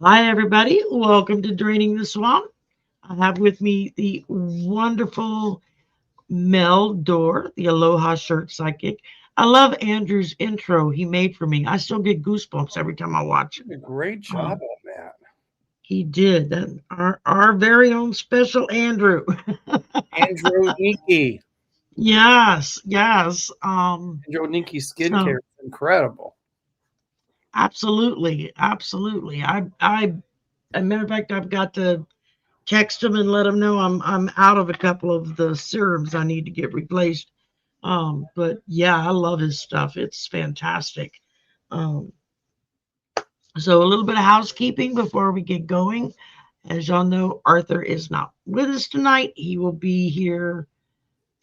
Hi, everybody. Welcome to Draining the Swamp. I have with me the wonderful Mel Dorr, the Aloha Shirt Psychic. I love Andrew's intro he made for me. I still get goosebumps every time I watch it. A great job on that. He did. That, our very own special Andrew. Andrew Nikki. Yes, yes. Andrew Nikki skincare So is incredible. absolutely, absolutely. As a matter of fact, I've got to text them and let them know I'm out of a couple of the serums I need to get replaced. But yeah, I love his stuff. It's fantastic. Um, so a little bit of housekeeping before we get going. As y'all know, Arthur is not with us tonight. He will be here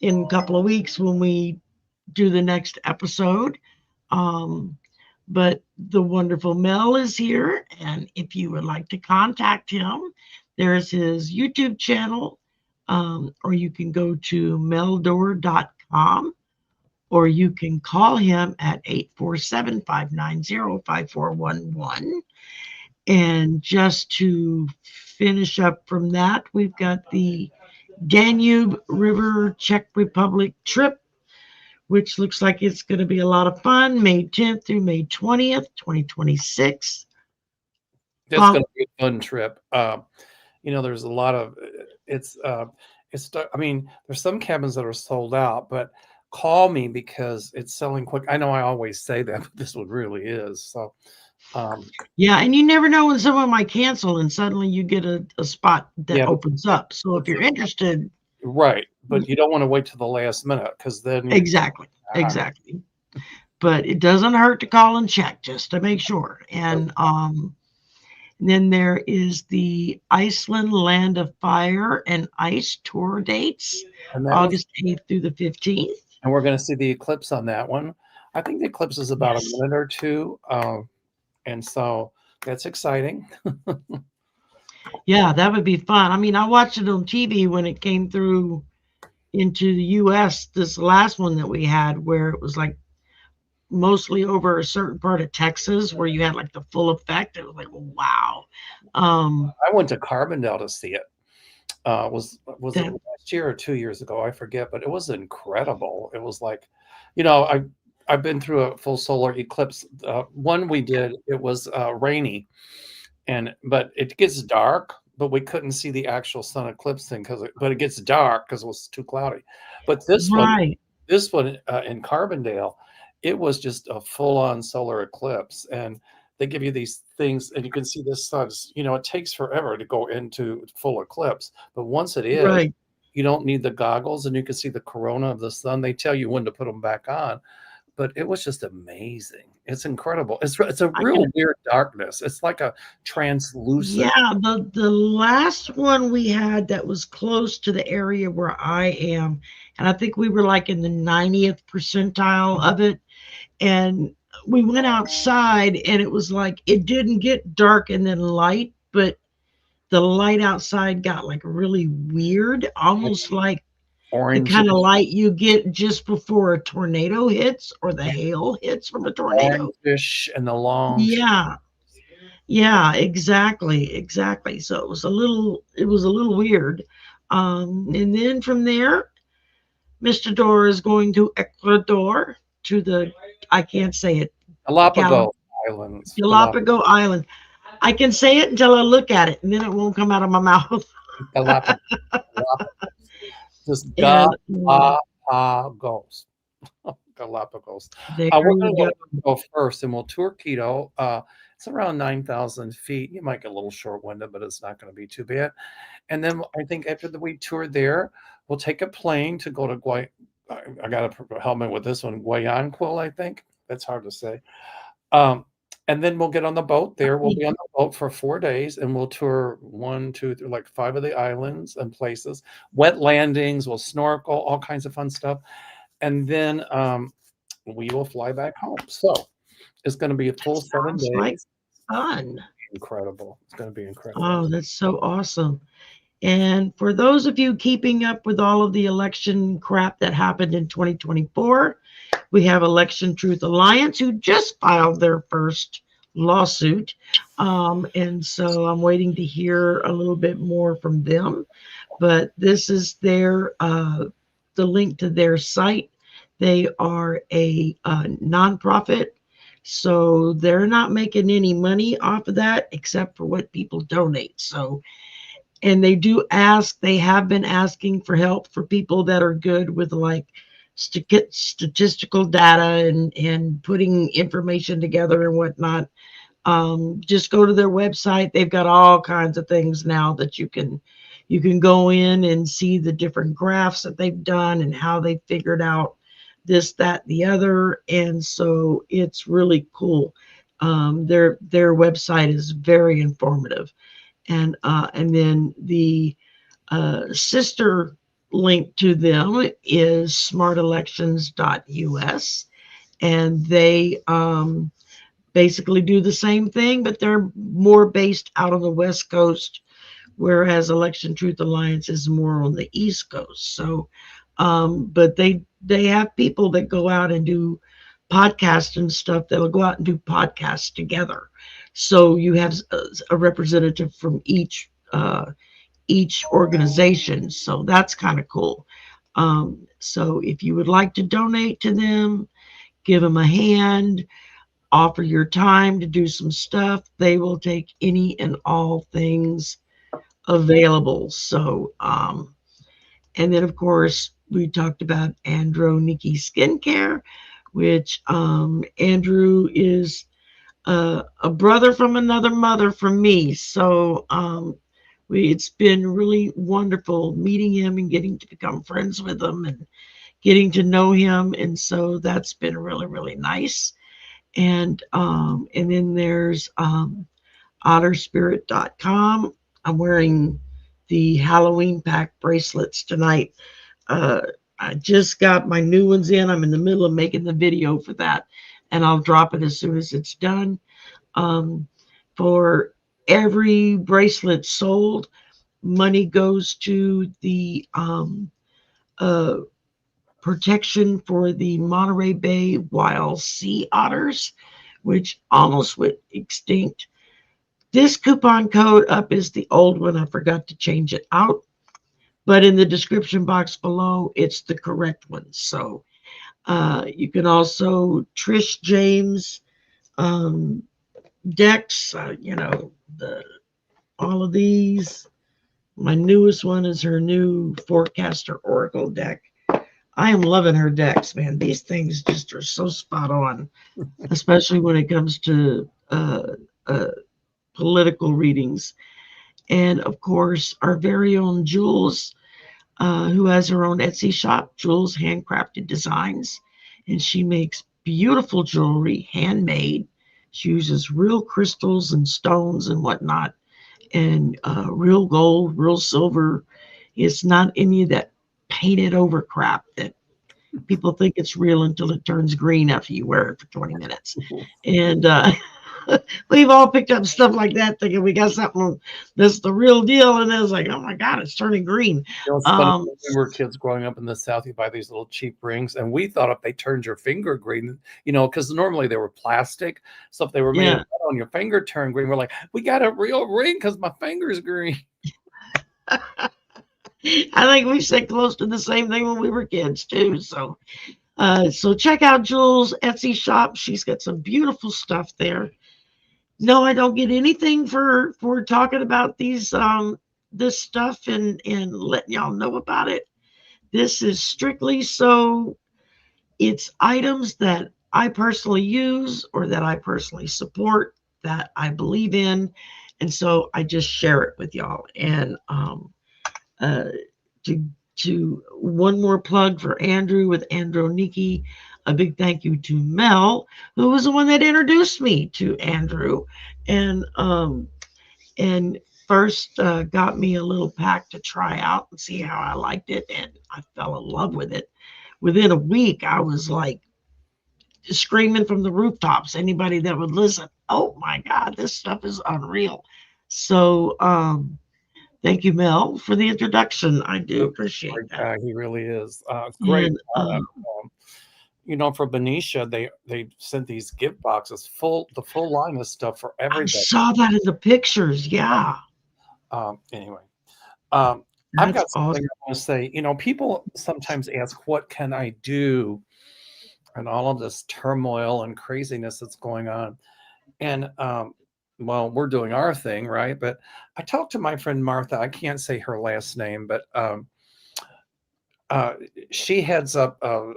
in a couple of weeks when we do the next episode. Um, but the wonderful Mel is here, and if you would like to contact him, there's his YouTube channel, or you can go to meldor.com, or you can call him at 847-590-5411. And just to finish up from that, we've got the Danube River Czech Republic trip, which looks like it's going to be a lot of fun, May 10th through May 20th, 2026. That's going to be a fun trip. There's a lot of I mean, there's some cabins that are sold out, but call me because it's selling quick. I know I always say that, but this one really is. So, yeah, and you never know when someone might cancel and suddenly you get a spot that yeah, opens up. So if you're interested, right. But you don't want to wait till the last minute because then exactly, exactly. But it doesn't hurt to call and check just to make sure. And then there is the Iceland Land of Fire and Ice tour dates, August 8th through the 15th. And we're going to see the eclipse on that one. I think the eclipse is about a minute or two. And so that's exciting. Yeah, that would be fun. I mean, I watched it on TV when it came through into the US, this last one that we had, where it was like mostly over a certain part of Texas where you had like the full effect. It was like, wow. I went to Carbondale to see it. Was it last year or 2 years ago? I forget, but it was incredible. It was like, I've been through a full solar eclipse. One we did, it was rainy, but it gets dark, but we couldn't see the actual sun eclipse thing but it gets dark because it was too cloudy. But this one in Carbondale, it was just a full-on solar eclipse, and they give you these things, and you can see the sun. It takes forever to go into full eclipse, but once it is, you don't need the goggles, and you can see the corona of the sun. They tell you when to put them back on, but it was just amazing. It's incredible. It's a real weird darkness. It's like a translucent. Yeah, the last one we had that was close to the area where I am, and I think we were like in the 90th percentile of it, and we went outside and it was like it didn't get dark and then light, but the light outside got like really weird, almost like orange, the kind of light you get just before a tornado hits or the hail hits from a tornado. Orangish and the long. Yeah, exactly. So it was a little weird. And then from there, Mr. Dorr is going to Ecuador, to the, I can't say it, Galapagos Islands. Galapagos Island. I can say it until I look at it, and then it won't come out of my mouth. Galapagos. Just Galapagos. Galapagos. We're going to go first, and we'll tour Quito. It's around 9,000 feet. You might get a little short-winded, but it's not going to be too bad. And then I think after we tour there, we'll take a plane to go to I got to help me with this one, Guayaquil, I think. That's hard to say. And then we'll get on the boat there. We'll be on the boat for 4 days, and we'll tour 1, 2, 3, like 5 of the islands and places. Wet landings, we'll snorkel, all kinds of fun stuff. And then we will fly back home. So it's going to be a full 7 days. Like fun. Incredible. It's going to be incredible. Oh, that's so awesome. And for those of you keeping up with all of the election crap that happened in 2024, we have Election Truth Alliance, who just filed their first lawsuit And so I'm waiting to hear a little bit more from them. But this is the link to their site. They are a nonprofit, so they're not making any money off of that except for what people donate. So, and they have been asking for help for people that are good with like statistical data and putting information together and whatnot. Just go to their website. They've got all kinds of things now that you can go in and see the different graphs that they've done and how they figured out this, that, the other. And so it's really cool. Their website is very informative. And then the sister link to them is smartelections.us, and they basically do the same thing, but they're more based out on the West Coast, whereas Election Truth Alliance is more on the East Coast. So, but they have people that go out and do podcasts and stuff. They'll go out and do podcasts together. So you have a representative from each organization. So that's kind of cool. So if you would like to donate to them, give them a hand, offer your time to do some stuff. They will take any and all things available. So, and then of course we talked about Andrew Nikki Skincare, which Andrew is a brother from another mother from me. So it's been really wonderful meeting him and getting to become friends with him and getting to know him, and so that's been really really nice. And then there's otterspirit.com. I'm wearing the Halloween pack bracelets tonight. Uh, I just got my new ones in. I'm in the middle of making the video for that, and I'll drop it as soon as it's done. Um, for every bracelet sold, money goes to the uh, protection for the Monterey Bay wild sea otters, which almost went extinct. This coupon code up is the old one. I forgot to change it out, but in the description box below, it's the correct one. So you can also Trish James decks. The all of these. My newest one is her new Forecaster Oracle deck. I am loving her decks, man. These things just are so spot on, especially when it comes to uh, political readings. And of course, our very own Jules, who has her own Etsy shop, Jules Handcrafted Designs. And she makes beautiful jewelry, handmade. She uses real crystals and stones and whatnot, and real gold, real silver. It's not any of that painted over crap that people think it's real until it turns green after you wear it for 20 minutes. And we've all picked up stuff like that thinking we got something that's the real deal. And then it's like, oh my God, it's turning green. It's funny, when we were kids growing up in the South, you buy these little cheap rings, and we thought if they turned your finger green, because normally they were plastic. So if they were made of metal and your finger turned green, we're like, we got a real ring because my finger's green. I think we said close to the same thing when we were kids too. So check out Jules' Etsy shop. She's got some beautiful stuff there. No, I don't get anything for talking about this stuff and letting y'all know about it. This is strictly so it's items that I personally use or that I personally support, that I believe in, and so I just share it with y'all. And uh, to one more plug for Andrew with Androniki. A big thank you to Mel, who was the one that introduced me to Andrew, and first got me a little pack to try out and see how I liked it, and I fell in love with it. Within a week, I was like screaming from the rooftops. Anybody that would listen, oh my God, this stuff is unreal. So thank you, Mel, for the introduction. I do appreciate that. He really is great. And, for Benicia, they sent these gift boxes the full line of stuff for I everybody. saw that in the pictures. Yeah. Anyway, I've That's got something awesome. I want to say. People sometimes ask, what can I do? And all of this turmoil and craziness that's going on. And well, we're doing our thing, right? But I talked to my friend Martha. I can't say her last name, but she heads up a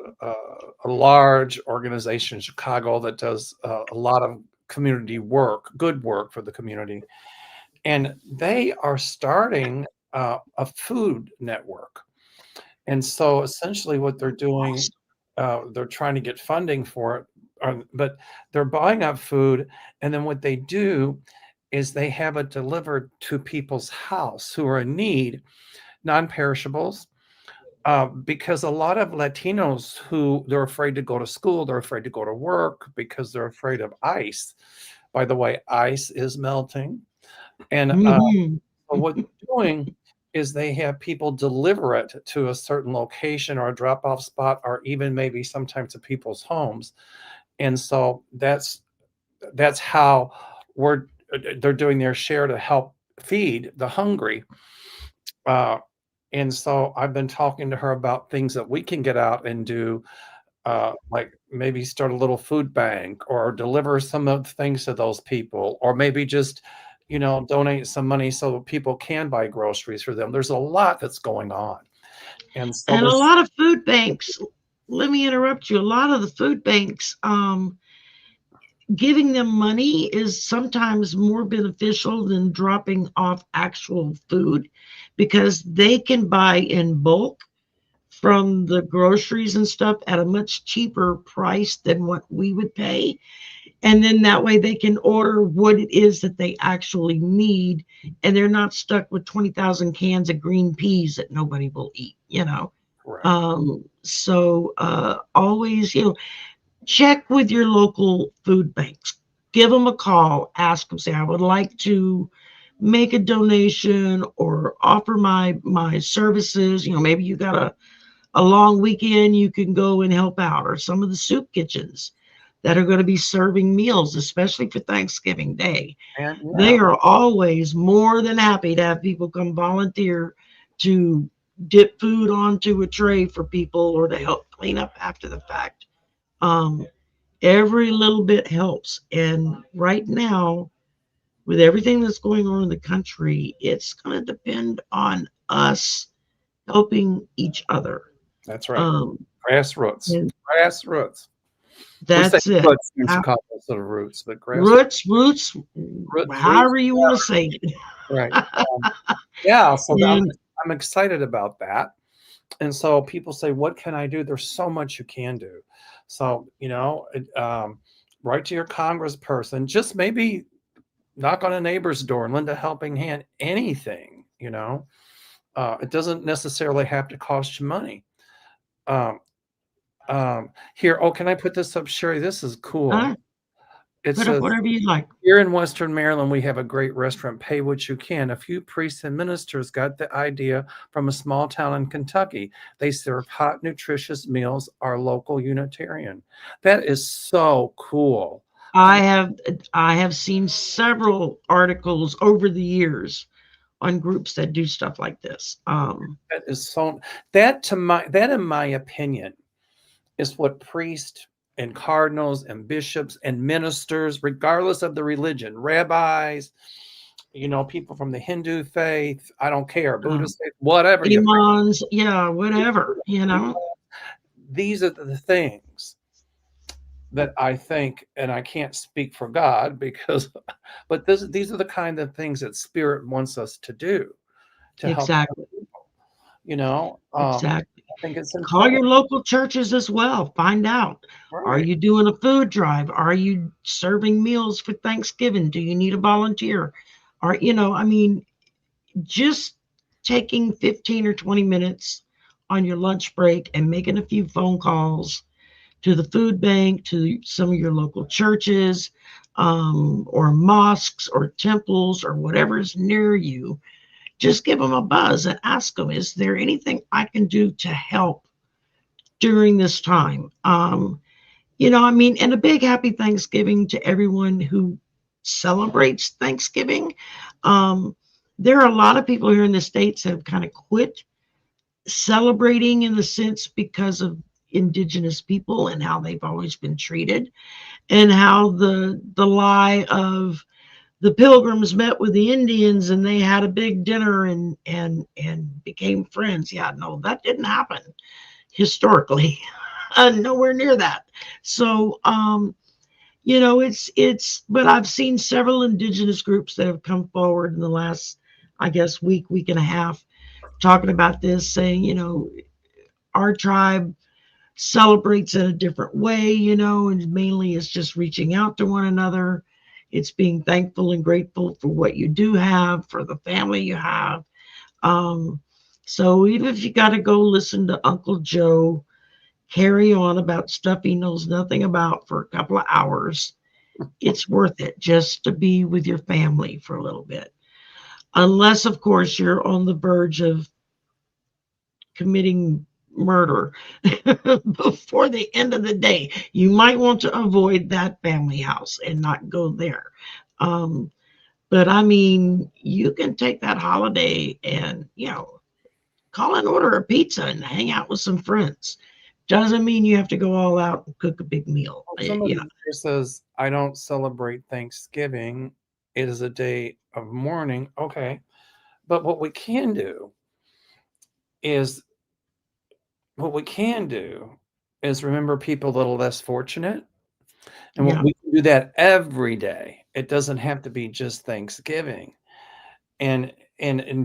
large organization in Chicago that does a lot of community work, good work for the community. And they are starting a food network. And so essentially what they're doing, they're trying to get funding for it, but they're buying up food. And then what they do is they have it delivered to people's house who are in need, non-perishables. Because a lot of Latinos who they're afraid to go to school, they're afraid to go to work because they're afraid of ice. By the way, ice is melting. And Mhm. so what they're doing is they have people deliver it to a certain location or a drop-off spot, or even maybe sometimes to people's homes. And so that's how they're doing their share to help feed the hungry. And so I've been talking to her about things that we can get out and do, like maybe start a little food bank or deliver some of the things to those people, or maybe just, donate some money so people can buy groceries for them. There's a lot that's going on. And so And a there's, lot of food banks, let me interrupt you. A lot of the food banks, giving them money is sometimes more beneficial than dropping off actual food because they can buy in bulk from the groceries and stuff at a much cheaper price than what we would pay. And then that way they can order what it is that they actually need. And they're not stuck with 20,000 cans of green peas that nobody will eat. correct. So always, check with your local food banks. Give them a call. Ask them, say, I would like to make a donation or offer my services. Maybe you got a long weekend, you can go and help out, or some of the soup kitchens that are going to be serving meals, especially for Thanksgiving Day. And They yeah, are always more than happy to have people come volunteer to dip food onto a tray for people or to help clean up after the fact. Um, every little bit helps. And right now, with everything that's going on in the country, it's going to depend on us helping each other. that's right. Um, Grassroots. and Grassroots. We say that's it. roots in Chicago instead of roots, but grassroots. Roots, Roots. however you want to say it. Right. Yeah. So And I'm excited about that. And so people say, what can I do? There's so much you can do. So, write to your congressperson, just maybe knock on a neighbor's door and lend a helping hand, anything. It doesn't necessarily have to cost you money. Um, Here, can I put this up, Sherry? This is cool. It put up says, whatever you like. here in Western Maryland, we have a great restaurant, Pay What You Can. A few priests and ministers got the idea from a small town in Kentucky. They serve hot, nutritious meals, our local Unitarian. That is so cool. I have seen several articles over the years on groups that do stuff like this. That is so, that in my opinion, is what priests and cardinals and bishops and ministers, regardless of the religion, rabbis, people from the Hindu faith, I don't care, Um, Buddhist faith, whatever you think. imams, yeah, whatever. These are the things that I think, and I can't speak for God but these are the kind of things that Spirit wants us to do to help Exactly. people. Exactly. I think it's Call important. your local churches as well. Find out. Are Right. you doing a food drive? Are you serving meals for Thanksgiving? Do you need a volunteer? Just taking 15 or 20 minutes on your lunch break and making a few phone calls to the food bank, to some of your local churches, or mosques or temples or whatever is near you. Just give them a buzz and ask them, is there anything I can do to help during this time. I mean, and a big happy Thanksgiving to everyone who celebrates Thanksgiving. Um, there are a lot of people here in the States that have kind of quit celebrating in the sense because of indigenous people and how they've always been treated, and how the lie of the pilgrims met with the Indians and they had a big dinner and became friends. Yeah, no, that didn't happen historically. Nowhere near that. So but I've seen several indigenous groups that have come forward in the last, I guess, week and a half, talking about this, saying, our tribe celebrates in a different way, and mainly it's just reaching out to one another. It's being thankful and grateful for what you do have, for the family you have. Um, so even if you got to go listen to Uncle Joe carry on about stuff he knows nothing about for a couple of hours, it's worth it just to be with your family for a little bit. Unless, of course, you're on the verge of committing murder before the end of the day. You might want to avoid that family house and not go there. Um, but I mean, you can take that holiday and, call and order a pizza and hang out with some friends. Doesn't mean you have to go all out and cook a big meal. Well, somebody here says, I don't celebrate Thanksgiving. It is a day of mourning. Okay. But what we can do is remember people that are less fortunate. And we can do that every day. It doesn't have to be just Thanksgiving. And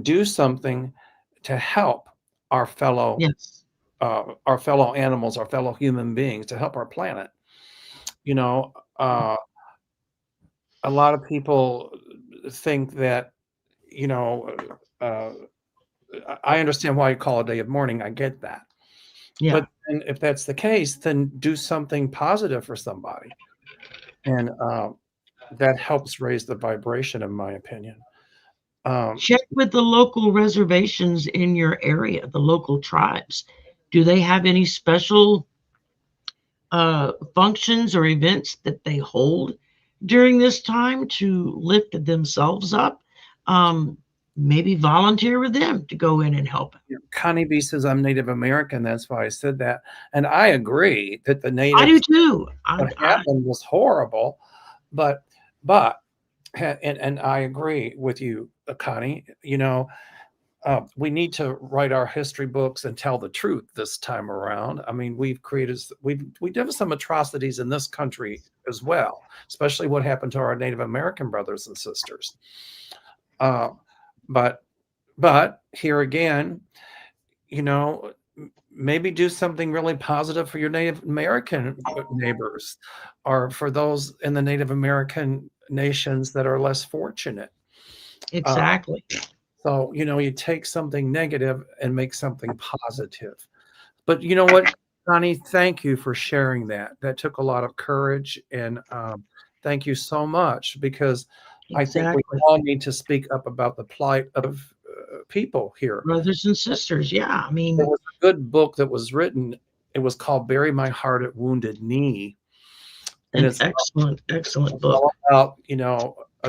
do something to help our fellow animals, our fellow human beings, to help our planet. A lot of people think that, I understand why you call it a day of mourning. I get that. Yeah. But then if that's the case, then do something positive for somebody. And that helps raise the vibration, in my opinion. Check with the local reservations in your area, the local tribes. Do they have any special functions or events that they hold during this time to lift themselves up? Maybe volunteer with them to go in and help. Connie B says, I'm Native American. That's why I said that. And I agree that the Native. I do too. What happened was horrible. But and I agree with you, Connie. We need to write our history books and tell the truth this time around. I mean, we did some atrocities in this country as well, especially what happened to our Native American brothers and sisters. But here again, maybe do something really positive for your Native American neighbors, or for those in the Native American nations that are less fortunate. Exactly. So, you take something negative and make something positive. But you know what, Connie, thank you for sharing that. That took a lot of courage, and thank you so much, because I think we all need to speak up about the plight of people here. Brothers and sisters, yeah. I mean, there was a good book that was written. It was called Bury My Heart at Wounded Knee. And it's excellent book. All about,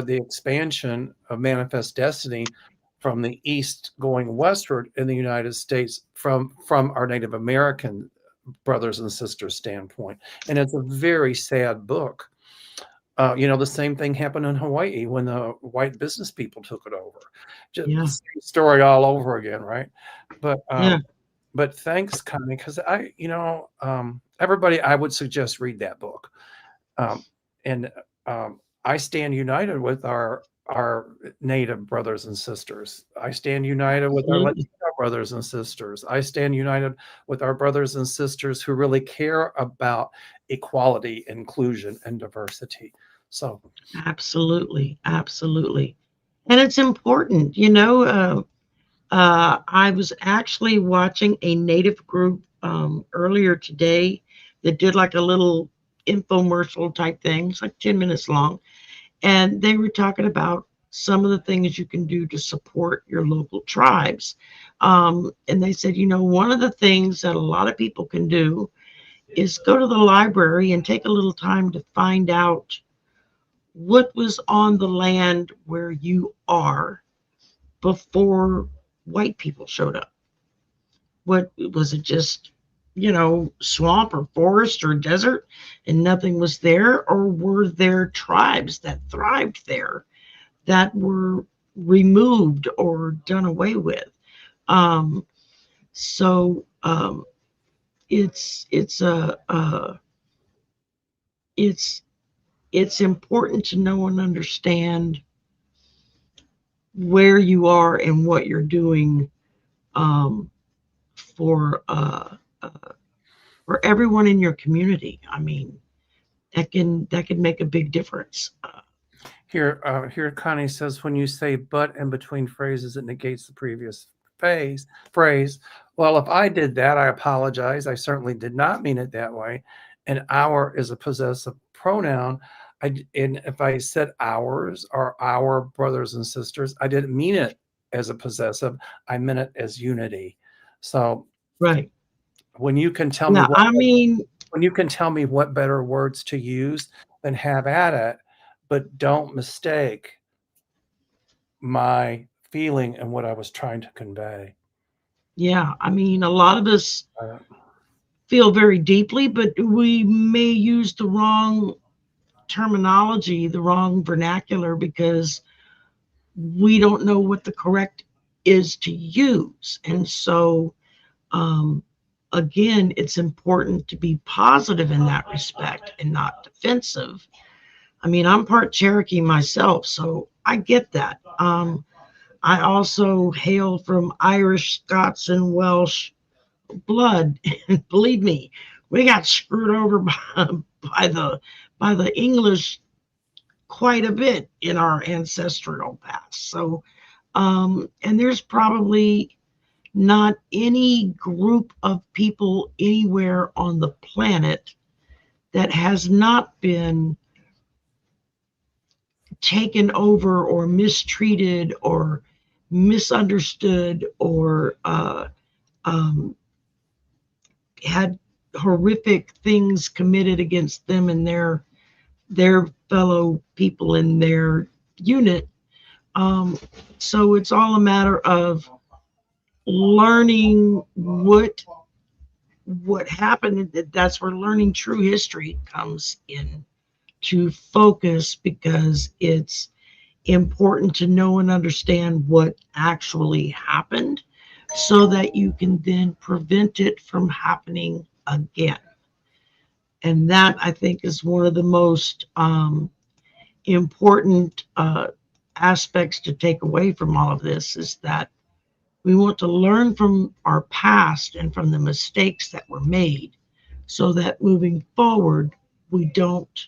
the expansion of Manifest Destiny from the East going westward in the United States from our Native American brothers and sisters standpoint. And it's a very sad book. The same thing happened in Hawaii when the white business people took it over. Just the same story all over again, right? But thanks, Connie, because everybody, I would suggest read that book. I stand united with our Native brothers and sisters. I stand united with our Latino brothers and sisters. I stand united with our brothers and sisters who really care about equality, inclusion, and diversity. So absolutely. And it's important, I was actually watching a Native group earlier today that did like a little infomercial type thing. It's like 10 minutes long. And they were talking about some of the things you can do to support your local tribes. And they said, one of the things that a lot of people can do is go to the library and take a little time to find out what was on the land where you are before white people showed up. What was it, just swamp or forest or desert and nothing was there? Or were there tribes that thrived there that were removed or done away with? So it's important to know and understand where you are and what you're doing, for everyone in your community. I mean, that can make a big difference. Here, Connie says, when you say "but" in between phrases, it negates the previous phrase. Well, if I did that, I apologize. I certainly did not mean it that way. And "our" is a possessive pronoun. And if I said "ours" or "our brothers and sisters," I didn't mean it as a possessive. I meant it as unity. So, right. When you can tell me, when you can tell me what better words to use, then have at it. But don't mistake my feeling and what I was trying to convey. Yeah, I mean, a lot of us feel very deeply, but we may use the wrong terminology, the wrong vernacular, because we don't know what the correct is to use. And so, again, it's important to be positive in that respect and not defensive. I mean, I'm part Cherokee myself, so I get that. I also hail from Irish, Scots, and Welsh blood. And believe me, we got screwed over by the English quite a bit in our ancestral past. So, and there's probably not any group of people anywhere on the planet that has not been taken over or mistreated or misunderstood or had horrific things committed against them and their fellow people in their unit. So it's all a matter of learning what happened. That's where learning true history comes in to focus, because it's important to know and understand what actually happened so that you can then prevent it from happening again. And that, I think, is one of the most important aspects to take away from all of this, is that we want to learn from our past and from the mistakes that were made so that moving forward, we don't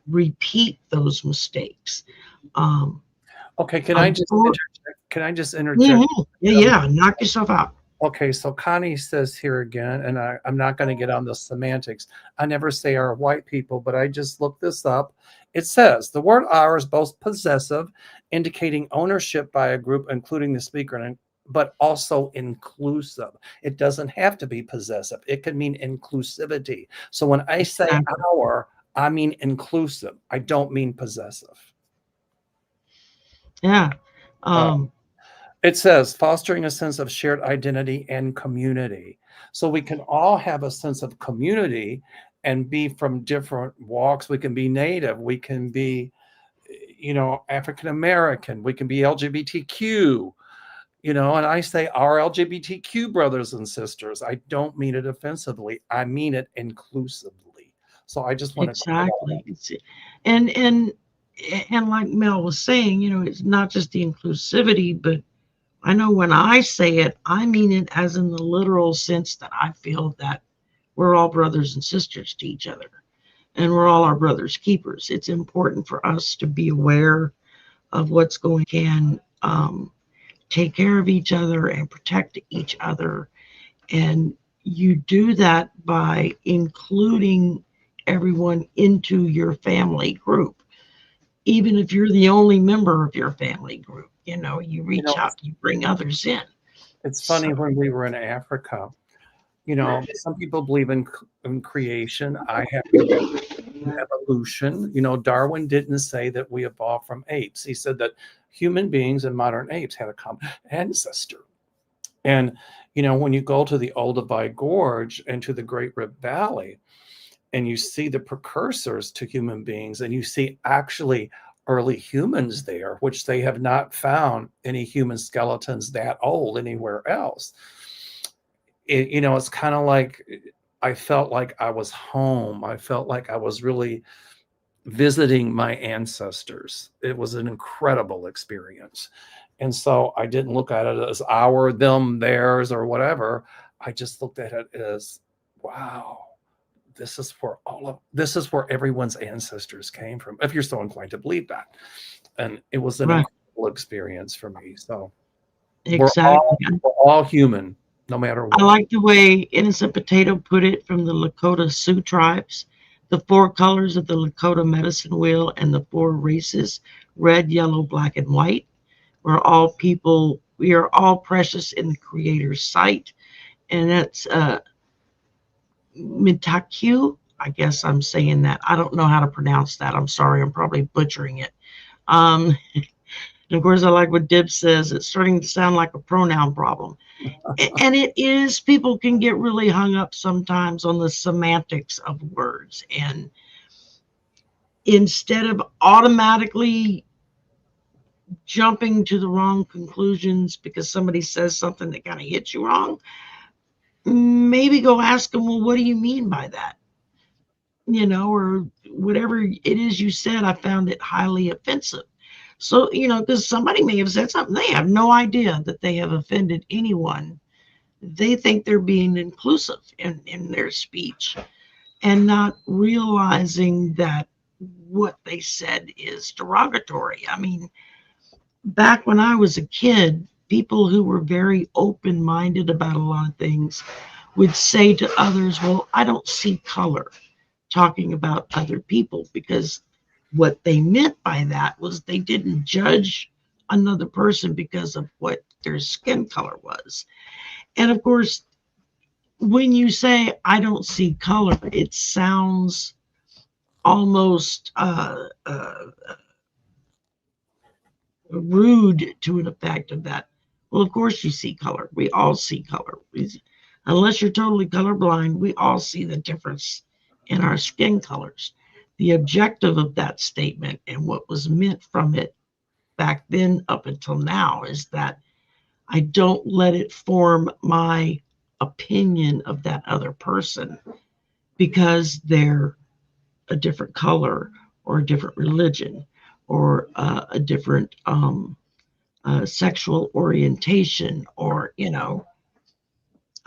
repeat those mistakes. Okay, can I just interject? Mm-hmm. Yeah, knock yourself out. Okay, so Connie says here again, and I'm not going to get on the semantics. I never say our white people, but I just looked this up. It says the word "our" is both possessive, indicating ownership by a group, including the speaker, but also inclusive. It doesn't have to be possessive. It can mean inclusivity. So when I say "our," I mean inclusive. I don't mean possessive. Yeah. It says fostering a sense of shared identity and community. So we can all have a sense of community and be from different walks. We can be Native. We can be, African American. We can be LGBTQ, and I say our LGBTQ brothers and sisters. I don't mean it offensively. I mean it inclusively. So I just want to exactly. And like Mel was saying, it's not just the inclusivity, but I know when I say it, I mean it as in the literal sense that I feel that we're all brothers and sisters to each other, and we're all our brother's keepers. It's important for us to be aware of what's going on, take care of each other and protect each other. And you do that by including everyone into your family group. even if you're the only member of your family group, you You reach know, out, you bring others in. it's So, funny when we were in Africa. Some people believe in creation. I happen to believe in evolution. Darwin didn't say that we evolved from apes. He said that human beings and modern apes had a common ancestor. And, when you go to the Olduvai Gorge and to the Great Rift Valley, and you see the precursors to human beings, and you see actually early humans there, which they have not found any human skeletons that old anywhere else. It's kind of like I felt like I was home. I felt like I was really visiting my ancestors. It was an incredible experience. And so I didn't look at it as our, them, theirs, or whatever. I just looked at it as, wow, this is where everyone's ancestors came from, if you're so inclined to believe that. And it was an right, incredible experience for me. So we're exactly. all human, no matter I what. like the way Innocent Potato put it from the Lakota Sioux tribes. The four colors of the Lakota medicine wheel and the four races, red, yellow, black, and white. We're all people. We are all precious in the Creator's sight. And that's Mitaku. I guess I'm saying that. I don't know how to pronounce that. I'm sorry. I'm probably butchering it. Um, and of course, I like what Dib says. It's starting to sound like a pronoun problem. And it is, people can get really hung up sometimes on the semantics of words. And instead of automatically jumping to the wrong conclusions because somebody says something that kind of hits you wrong, maybe go ask them, well, what do you mean by that? Or whatever it is you said, I found it highly offensive. So, because somebody may have said something, they have no idea that they have offended anyone. They think they're being inclusive in their speech and not realizing that what they said is derogatory. I mean, back when I was a kid, people who were very open minded about a lot of things would say to others, well, I don't see color, talking about other people, because what they meant by that was they didn't judge another person because of what their skin color was. And of course, when you say I don't see color, it sounds almost rude to an effect of that. Well, of course you see color. We all see color. Unless you're totally colorblind, we all see the difference in our skin colors. The objective of that statement and what was meant from it back then up until now is that I don't let it form my opinion of that other person because they're a different color or a different religion or a different sexual orientation, or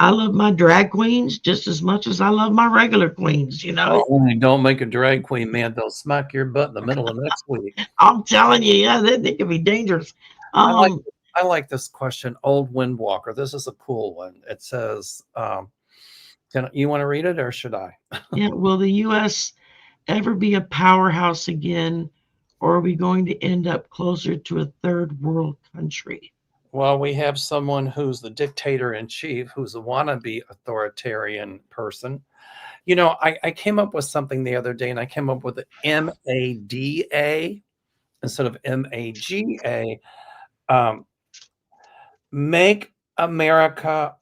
I love my drag queens just as much as I love my regular queens. Oh, don't make a drag queen, man. They'll smack your butt in the middle of next week. I'm telling you, yeah, they can be dangerous. I like um I like this question, Old Windwalker. This is a cool one. It says, you want to read it or should I? yeah, will the US ever be a powerhouse again, or are we going to end up closer to a third world country? Well, we have someone who's the dictator in chief, who's a wannabe authoritarian person. I came up with something the other day, and I came up with MADA instead of MAGA. Make America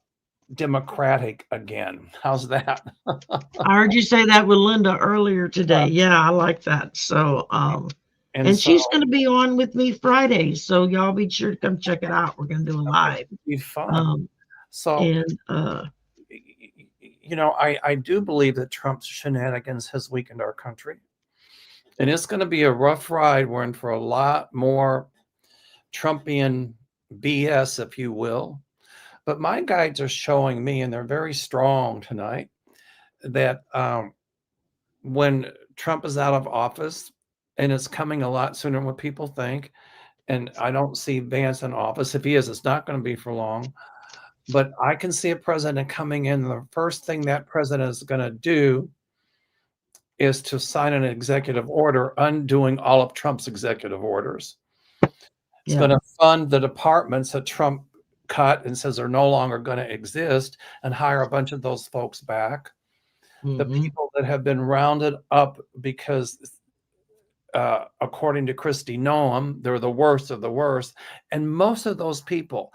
democratic again. How's that? I heard you say that with Linda earlier today. Yeah, I like that. So And and so she's going to be on with me Friday, so y'all be sure to come check it out. We're going to do a live. it'd be fun. um So, and I do believe that Trump's shenanigans has weakened our country. And it's going to be a rough ride. We're in for a lot more Trumpian BS, if you will. But my guides are showing me, and they're very strong tonight, that when Trump is out of office, and it's coming a lot sooner than what people think, and I don't see Vance in office. If he is, it's not going to be for long. But I can see a president coming in. The first thing that president is going to do is to sign an executive order undoing all of Trump's executive orders. It's going to fund the departments that Trump cut and says are no longer going to exist and hire a bunch of those folks back. The people that have been rounded up because, according to Kristi Noem, they're the worst of the worst. And most of those people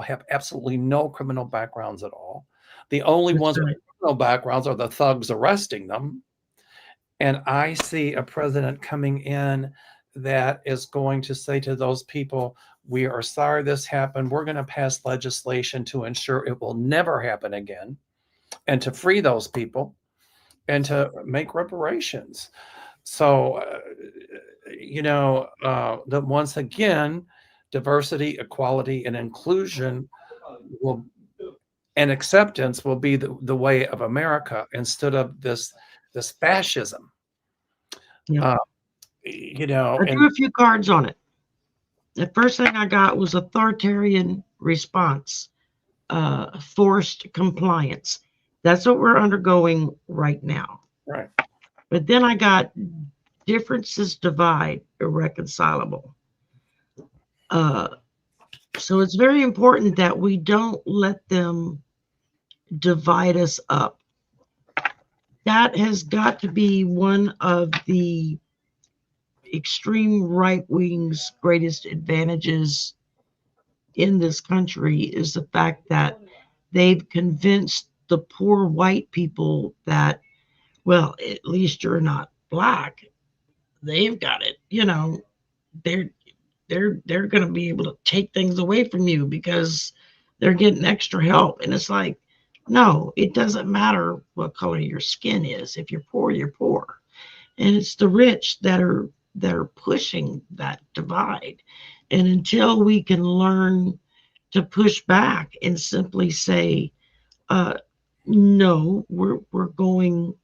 have absolutely no criminal backgrounds at all. The only ones with criminal backgrounds are the thugs arresting them. And I see a president coming in that is going to say to those people, we are sorry this happened. We're going to pass legislation to ensure it will never happen again, and to free those people and to make reparations. So, that once again, diversity, equality, and inclusion and acceptance will be the way of America instead of this fascism. I drew a few cards on it. The first thing I got was authoritarian response, forced compliance. That's what we're undergoing right now. Right. But then I got differences divide, irreconcilable. So it's very important that we don't let them divide us up. That has got to be one of the extreme right wing's greatest advantages in this country, is the fact that they've convinced the poor white people that, well, at least you're not black. They've got it. They're going to be able to take things away from you because they're getting extra help. And it's like, no, it doesn't matter what color your skin is. If you're poor, you're poor. And it's the rich that are pushing that divide. And until we can learn to push back and simply say, no, we're going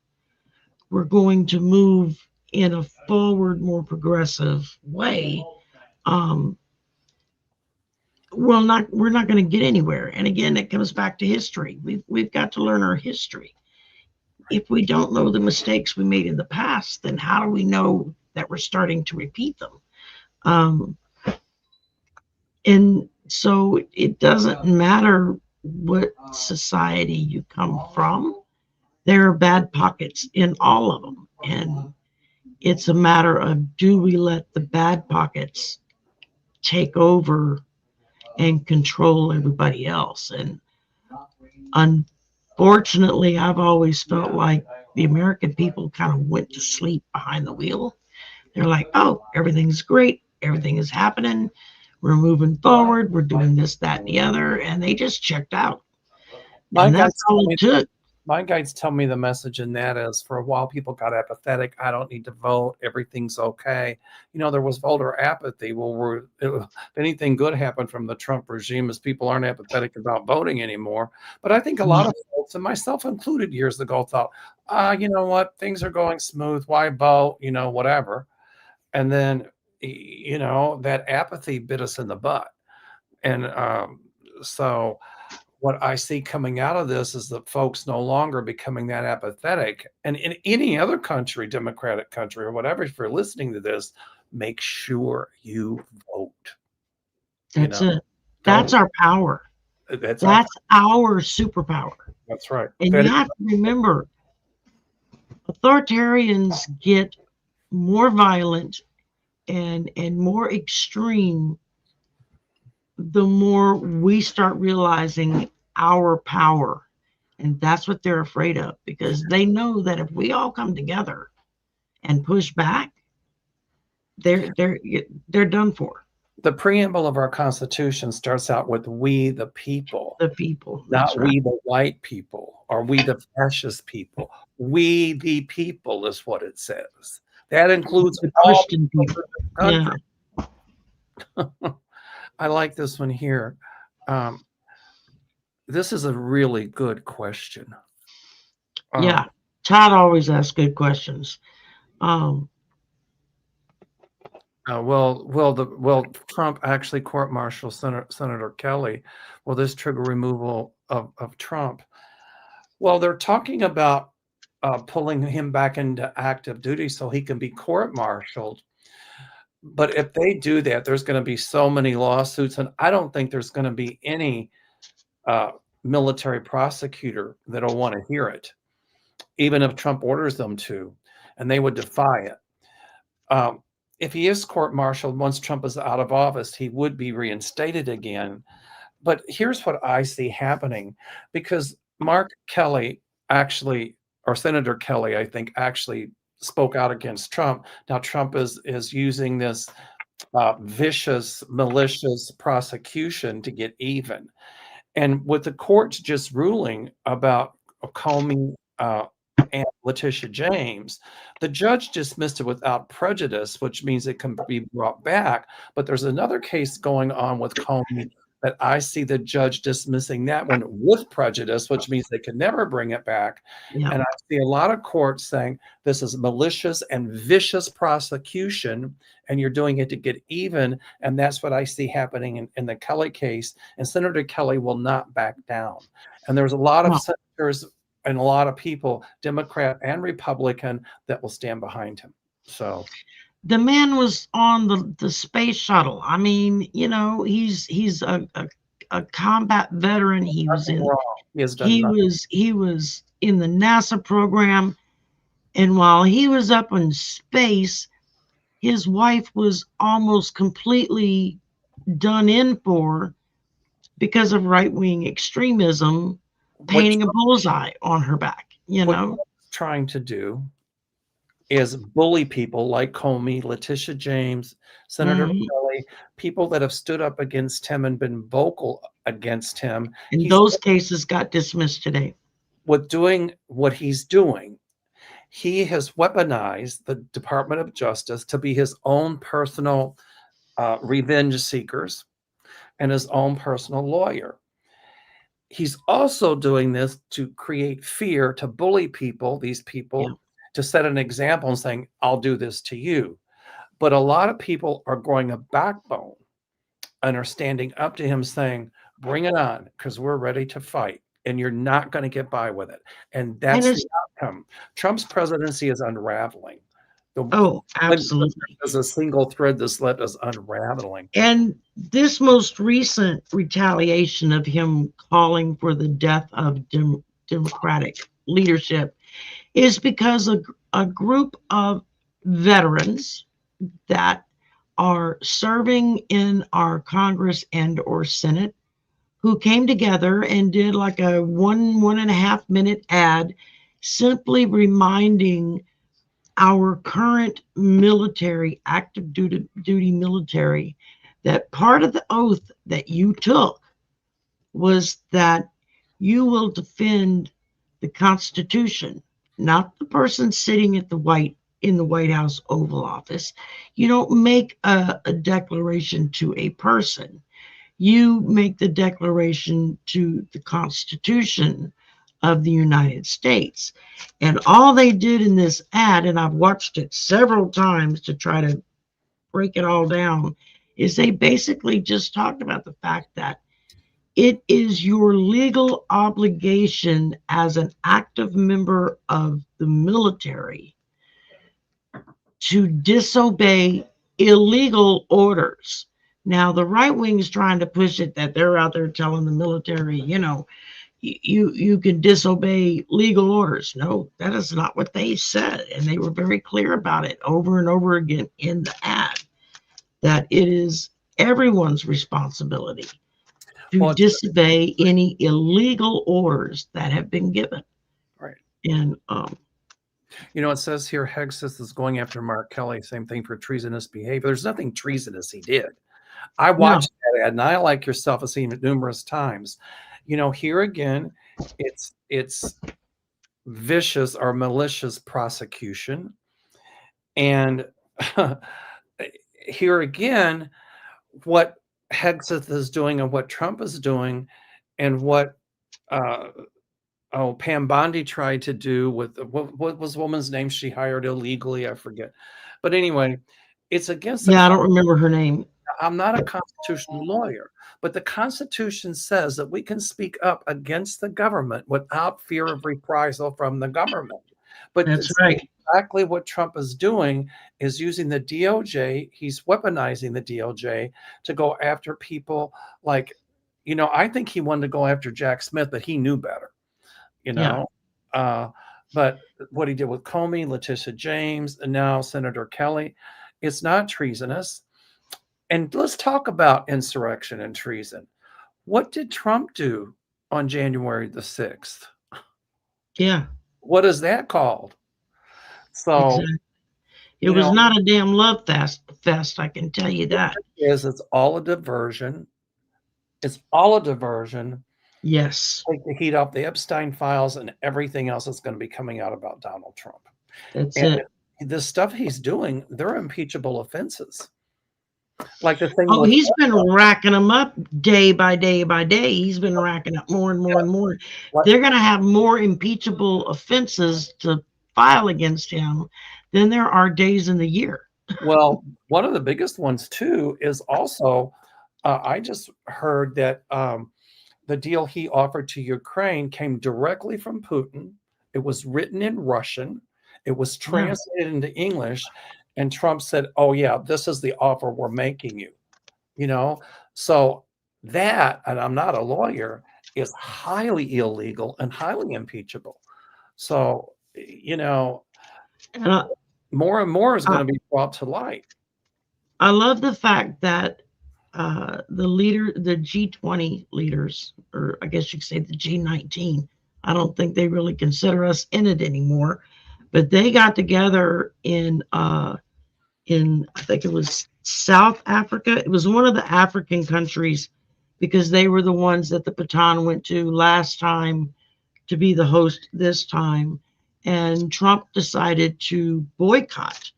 to move in a forward, more progressive way, we're not going to get anywhere. And again, it comes back to history. We've got to learn our history. If we don't know the mistakes we made in the past, then how do we know that we're starting to repeat them? And so it doesn't matter what society you come from. There are bad pockets in all of them. And it's a matter of, do we let the bad pockets take over and control everybody else? And unfortunately, I've always felt like the American people kind of went to sleep behind the wheel. They're like, oh, everything's great. Everything is happening. We're moving forward. We're doing this, that, and the other. And they just checked out. And that's all it took. My guides tell me the message in that is, for a while, people got apathetic. I don't need to vote. Everything's okay. There was voter apathy. Well, if anything good happened from the Trump regime is people aren't apathetic about voting anymore. But I think a lot of folks, and myself included years ago, thought, you know what? Things are going smooth. Why vote? Whatever. And then, that apathy bit us in the butt. And so what I see coming out of this is that folks no longer becoming that apathetic. And in any other country, democratic country or whatever, if you're listening to this, make sure you vote. That's it. That's our power. That's our superpower. That's right. And you have to remember, authoritarians get more violent and more extreme the more we start realizing our power. And that's what they're afraid of, because they know that if we all come together and push back, they're done for. The preamble of our Constitution starts out with "we the people." The people. Not we the white people or we the fascist people. We the people is what it says. That includes the Christian people. Yeah. I like this one here. This is a really good question. Yeah, Todd always asks good questions. Trump actually court-martialed Senator Kelly. Will this trigger removal of Trump? Well, they're talking about pulling him back into active duty so he can be court-martialed. But if they do that, there's going to be so many lawsuits, and I don't think there's going to be any military prosecutor that'll want to hear it, even if Trump orders them to, and they would defy it. If he is court-martialed once Trump is out of office, he would be reinstated again. But here's what I see happening, because Mark Kelly actually, or Senator Kelly, I think, actually spoke out against Trump. Now Trump is using this vicious, malicious prosecution to get even. And with the courts just ruling about Comey and Letitia James, the judge dismissed it without prejudice, which means it can be brought back. But there's another case going on with Comey that I see the judge dismissing that one with prejudice, which means they can never bring it back. Yeah. And I see a lot of courts saying this is malicious and vicious prosecution, and you're doing it to get even. And that's what I see happening in the Kelly case. And Senator Kelly will not back down. And there's a lot of senators and a lot of people, Democrat and Republican, that will stand behind him. So the man was on the space shuttle. I mean, you know, he's a combat veteran. He was in he was in the NASA program, and while he was up in space, his wife was almost completely done in for because of right-wing extremism, painting a bullseye on her back. You know, what trying to do is bully people like Comey, Letitia James, Senator Kelly, people that have stood up against him and been vocal against him. And those cases got dismissed today. With doing what he's doing, he has weaponized the Department of Justice to be his own personal revenge seekers and his own personal lawyer. He's also doing this to create fear, to bully people, these people, to set an example and saying, I'll do this to you. But a lot of people are growing a backbone and are standing up to him saying, bring it on, because we're ready to fight. And you're not going to get by with it. And that's the outcome. Trump's presidency is unraveling. Absolutely. There's a single thread that's left is unraveling. And this most recent retaliation of him calling for the death of Democratic leadership is because a group of veterans that are serving in our Congress and or Senate who came together and did like a 1.5 minute ad simply reminding our current military, active duty military, that part of the oath that you took was that you will defend the Constitution, not the person sitting at in the White House Oval Office. You don't make a declaration to a person. You make the declaration to the Constitution of the United States. And all they did in this ad, and I've watched it several times to try to break it all down, is they basically just talked about the fact that it is your legal obligation as an active member of the military to disobey illegal orders. Now, the right wing is trying to push it that they're out there telling the military, you know, you can disobey legal orders. No, that is not what they said. And they were very clear about it over and over again in the ad, that it is everyone's responsibility to disobey any illegal orders that have been given. Right. And, you know, it says here, Hexus is going after Mark Kelly, same thing for treasonous behavior. There's nothing treasonous he did. I watched that ad, and I, like yourself, have seen it numerous times. You know, here again, it's vicious or malicious prosecution. And here again, what Hexeth is doing and what Trump is doing and what Pam Bondi tried to do with what was the woman's name she hired illegally? I forget. But anyway, it's against. I don't remember her name. I'm not a constitutional lawyer, but the Constitution says that we can speak up against the government without fear of reprisal from the government. But That's right. exactly what Trump is doing is using the DOJ. He's weaponizing the DOJ to go after people like, I think he wanted to go after Jack Smith, but he knew better, you Yeah. know. But what he did with Comey, Letitia James, and now Senator Kelly, it's not treasonous. And let's talk about insurrection and treason. What did Trump do on January the 6th? Yeah. What is that called? So, Exactly. It you was know, not a damn love fest, I can tell you that. it's all a diversion. It's all a diversion. Yes. Take the heat off the Epstein files and everything else that's going to be coming out about Donald Trump. That's And it. the stuff he's doing, they're impeachable offenses. Like the thing Oh, with he's been racking them up day by day by day. He's been racking up more and more and more. what They're going to have more impeachable offenses to file against him than there are days in the year. well, one of the biggest ones too is also I just heard that the deal he offered to Ukraine came directly from Putin. It was written in Russian. It was Yeah. translated into English, and Trump said, "Oh yeah, this is the offer we're making you." So that, and I'm not a lawyer, is highly illegal and highly impeachable. So, And more and more is I, going to be brought to light. I love the fact that the G20 leaders, or I guess you could say the G19, I don't think they really consider us in it anymore, but they got together in I think it was South Africa. It was one of the African countries because they were the ones that the baton went to last time to be the host this time. And Trump decided to boycott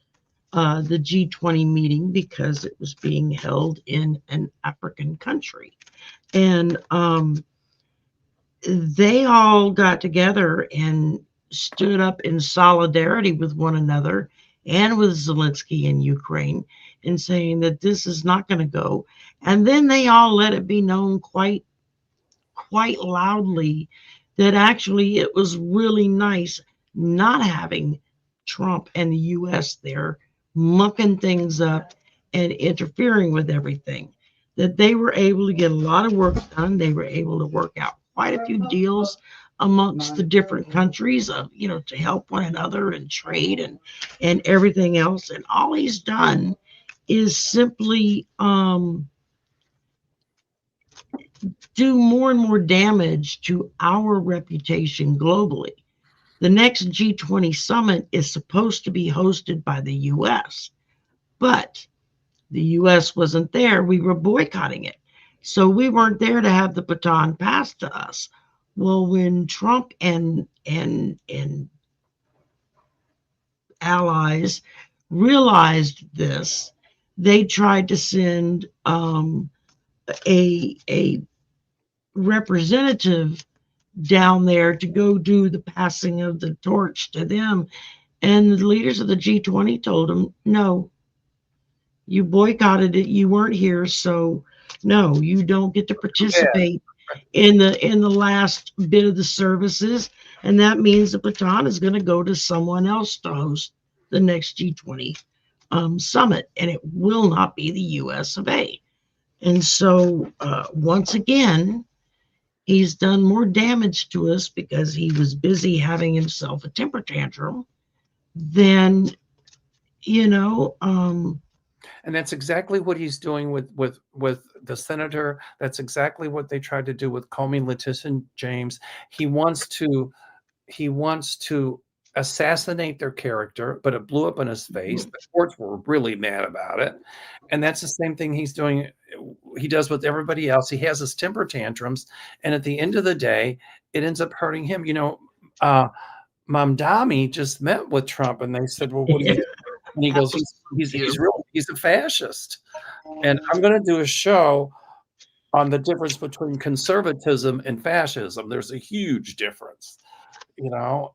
the G20 meeting because it was being held in an African country. And they all got together and stood up in solidarity with one another and with Zelensky in Ukraine and saying that this is not going to go. And then they all let it be known quite loudly that actually it was really nice not having Trump and the US there mucking things up and interfering with everything. That they were able to get a lot of work done. They were able to work out quite a few deals amongst the different countries of, to help one another and trade and everything else. And all he's done is simply do more and more damage to our reputation globally. The next G20 summit is supposed to be hosted by the US, but the US wasn't there. We were boycotting it. So we weren't there to have the baton passed to us. Well, when Trump and allies realized this, they tried to send a representative down there to go do the passing of the torch to them. And the leaders of the G20 told them, no, you boycotted it. You weren't here. So no, you don't get to participate in the last bit of the services. And that means the baton is going to go to someone else to host the next G20 summit. And it will not be the US of A. And so once again, he's done more damage to us because he was busy having himself a temper tantrum than, And that's exactly what he's doing with the senator. That's exactly what they tried to do with Comey, Letitia James. He wants to assassinate their character, but it blew up in his face. The courts were really mad about it. And that's the same thing he does with everybody else. He has his temper tantrums, and at the end of the day, it ends up hurting him. Mamdani just met with Trump, and they said, "Well, what do you think?" And he goes, he's a fascist. And I'm going to do a show on the difference between conservatism and fascism. There's a huge difference, You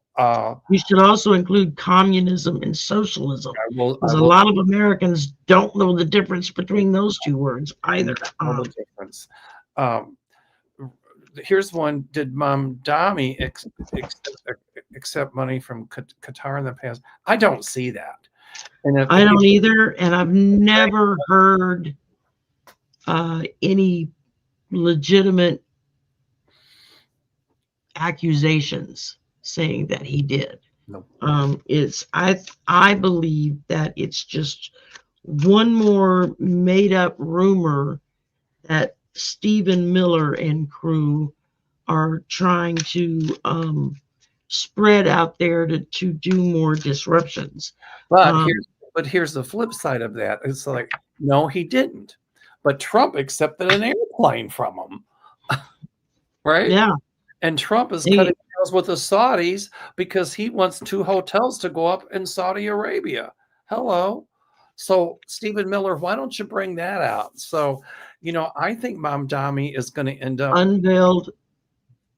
should also include communism and socialism, I will because a lot of Americans don't know the difference between those two words either. know the difference. here's one. Did Mom Dami accept money from Qatar in the past? I don't see that. And I don't either, and I've never heard any legitimate accusations saying that he did. No. It's I believe that it's just one more made up rumor that Stephen Miller and crew are trying to spread out there to do more disruptions. But here's the flip side of that. It's like, no, he didn't. But Trump accepted an airplane from him. Right? Yeah. And Trump is cutting deals with the Saudis because he wants 2 hotels to go up in Saudi Arabia. Hello. So, Stephen Miller, why don't you bring that out? So, I think Mom Dami is going to end up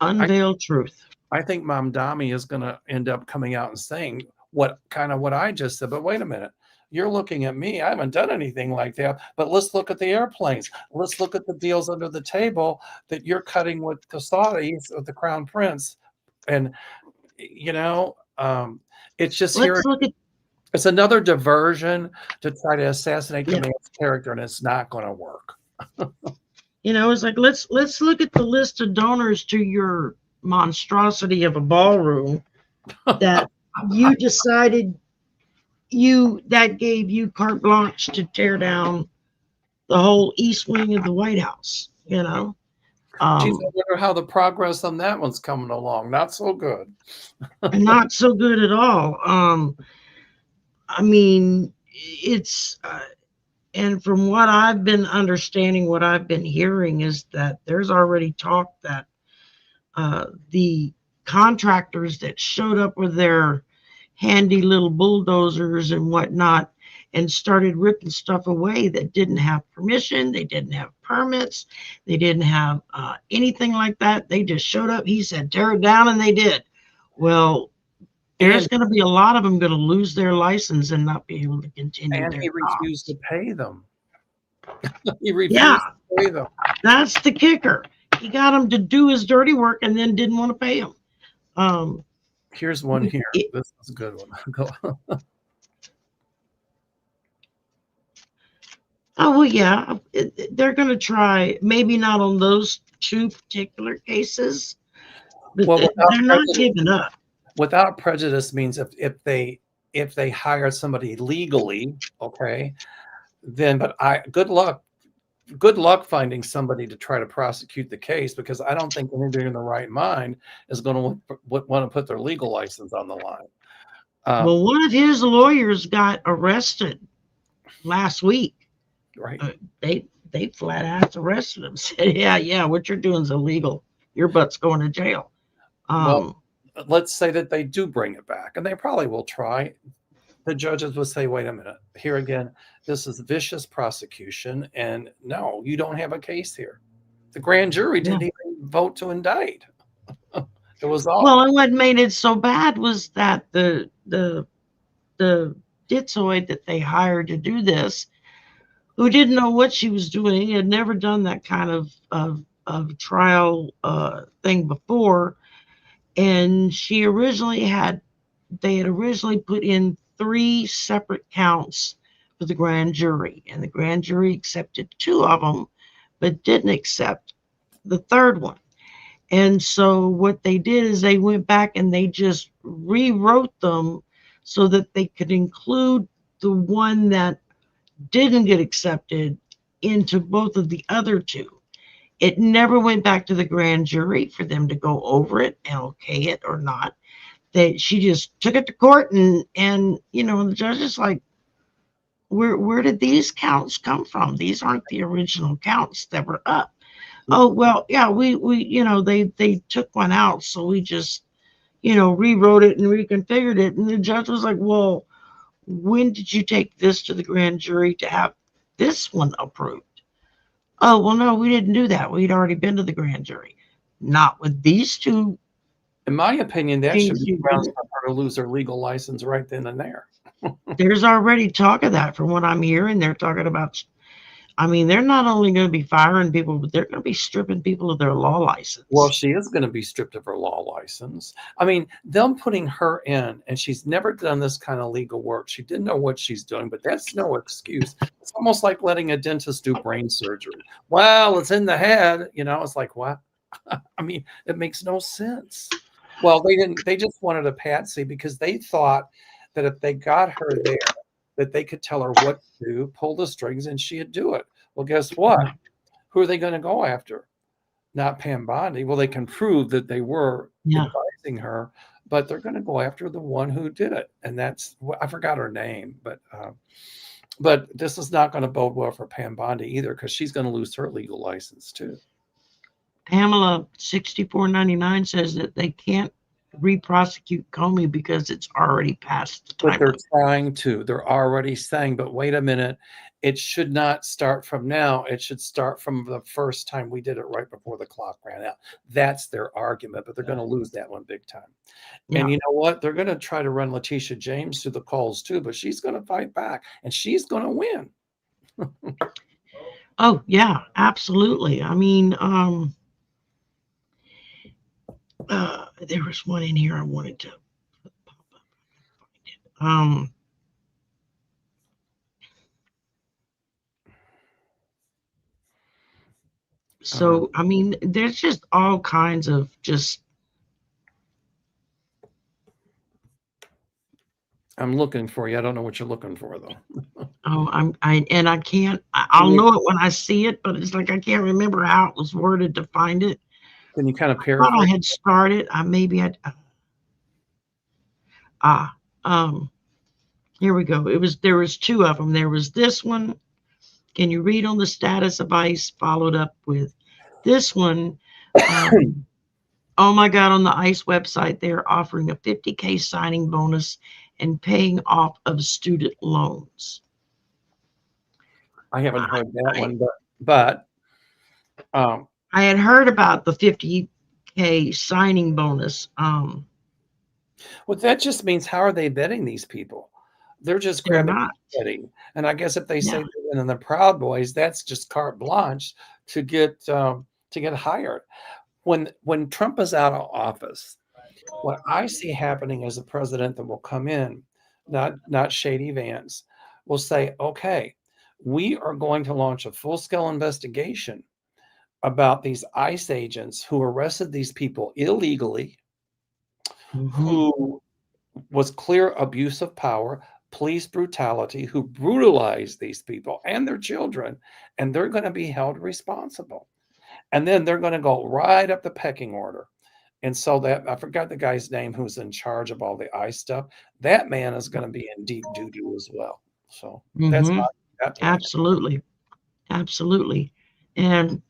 unveiled truth. I think Mom Dami is going to end up coming out and saying what I just said. But wait a minute. You're looking at me. I haven't done anything like that. But let's look at the airplanes. Let's look at the deals under the table that you're cutting with the Saudis, with the Crown Prince. And, it's just it's another diversion to try to assassinate the man's character, and it's not going to work. It's like, let's look at the list of donors to your monstrosity of a ballroom that you decided that gave you carte blanche to tear down the whole east wing of the White House. Geez, I wonder how the progress on that one's coming along. Not so good. Not so good at all. I mean, it's and from what I've been understanding, what I've been hearing is that there's already talk that the contractors that showed up with their handy little bulldozers and whatnot and started ripping stuff away that didn't have permission, they didn't have permits, they didn't have anything like that. They just showed up. He said, tear it down, and they did. Well, there's going to be a lot of them going to lose their license and not be able to continue. And he refused to pay them. He refused to pay them. That's the kicker. He got them to do his dirty work and then didn't want to pay them. Here's one here. This is a good one. Oh, well, yeah. They're going to try, maybe not on those 2 particular cases, but they're not giving up. Without prejudice means if they hire somebody legally, okay, then good luck finding somebody to try to prosecute the case, because I don't think anybody in the right mind is going to want to put their legal license on the line. Well, one of his lawyers got arrested last week. Right. They flat ass arrested him. Said, yeah, what you're doing is illegal. Your butt's going to jail. Well, let's say that they do bring it back, and they probably will try. The judges will say, wait a minute, here again, this is vicious prosecution, and no, you don't have a case here. The grand jury didn't even vote to indict. It was all. Well, and what made it so bad was that the ditzoid that they hired to do this, who didn't know what she was doing, had never done that kind of trial thing before, and they had originally put in 3 separate counts for the grand jury, and the grand jury accepted 2 of them, but didn't accept the 3rd one. And so what they did is they went back and they just rewrote them so that they could include the one that didn't get accepted into both of the other 2. It never went back to the grand jury for them to go over it and okay it or not. She just took it to court, and the judge is like, where did these counts come from? These aren't the original counts that were up. Oh, well, yeah, we they took one out, so we just rewrote it and reconfigured it. And the judge was like, well, when did you take this to the grand jury to have this one approved? Oh, well, no, we didn't do that. We'd already been to the grand jury. Not with these 2. In my opinion, that should be grounds for her to lose her legal license right then and there. There's already talk of that from what I'm hearing. They're talking about I mean, they're not only going to be firing people, but they're going to be stripping people of their law Well, license. she is going to be stripped of her law license. I mean, them putting her in, and she's never done this kind of legal work. She didn't know what she's doing, but that's no excuse. It's almost like letting a dentist do brain surgery. Well, it's in the head, it's like, what? I mean, it makes no sense. Well, they didn't, they just wanted a patsy because they thought that if they got her there, that they could tell her what to do, pull the strings, and she'd do it. Well, guess what? Who are they going to go after? Not Pam Bondi. Well, they can prove that they were Yeah. advising her, but they're going to go after the one who did it, and that's I forgot her name, but this is not going to bode well for Pam Bondi either because she's going to lose her legal license too. Pamela 6499 says that they can't re-prosecute Comey because it's already past the But time they're limit. trying to. They're already saying, but wait a minute, it should not start from now. It should start from the first time we did it right before the clock ran out. That's their argument, but they're going to lose that one big time. Yeah. And you know what? They're going to try to run Letitia James through the coals too, but she's going to fight back and she's going to win. Oh, yeah, absolutely. I mean, there was one in here I wanted to pop up. So, I mean, there's just all kinds of just. I'm looking for you. I don't know what you're looking for though. Oh, I can't. I'll know it when I see it, but it's like I can't remember how it was worded to find it. Can you kind of I thought paraphrase? I had started. Here we go. There was two of them. There was this one. Can you read on the status of ICE? Followed up with this one. Oh my God, on the ICE website, they're offering a $50K signing bonus and paying off of student loans. I haven't heard that one, but I had heard about the $50K signing bonus. Well, that just means how are they vetting these people? They're just They're grabbing not. vetting. And I guess if they say Yeah. they're in the Proud Boys, that's just carte blanche to get hired. When Trump is out of office, what I see happening as a president that will come in, not Shady Vance, will say, okay, we are going to launch a full-scale investigation about these ICE agents who arrested these people illegally, who was clear abuse of power, police brutality, who brutalized these people and their children, and they're going to be held responsible. And then they're going to go right up the pecking order. And so that I forgot the guy's name who's in charge of all the ICE stuff. That man is going to be in deep doo-doo as well. So that's that plan. Absolutely. Absolutely. And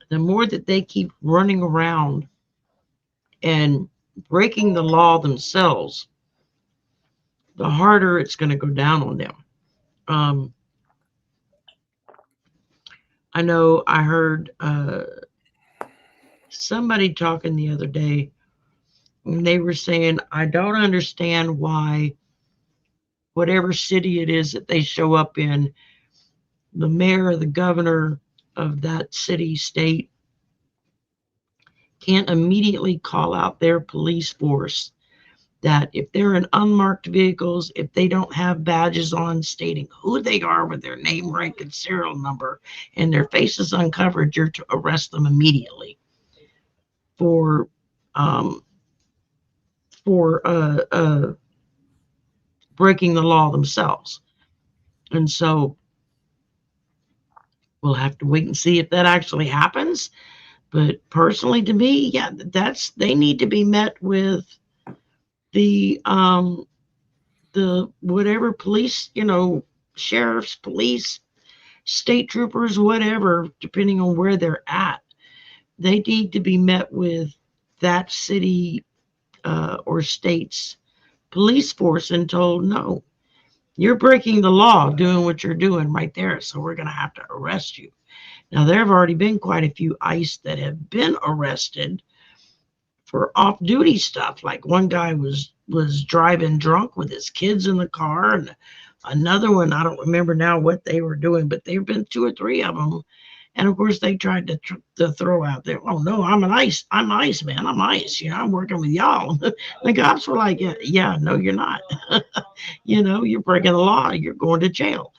the more that they keep running around and breaking the law themselves, the harder it's going to go down on them. I know I heard somebody talking the other day, and they were saying, I don't understand why whatever city it is that they show up in, the mayor or the governor of that city, state, can't immediately call out their police force that if they're in unmarked vehicles, if they don't have badges on stating who they are with their name, rank, and serial number, and their face is uncovered, you're to arrest them immediately for breaking the law themselves. And so we'll have to wait and see if that actually happens. But personally, to me, yeah, they need to be met with the whatever police, sheriffs, police, state troopers, whatever, depending on where they're at, they need to be met with that city or state's police force and told, no, you're breaking the law doing what you're doing right there. So we're going to have to arrest you. Now, there have already been quite a few ICE that have been arrested for off-duty stuff. Like one guy was driving drunk with his kids in the car, and the Another one, I don't remember now what they were doing, but there've been two or three of them. And of course, they tried to throw out there, "Oh no, I'm ice, man, I'm ice. You know, I'm working with y'all." The cops were like, "Yeah, yeah, no, you're not. You know, you're breaking the law. You're going to jail."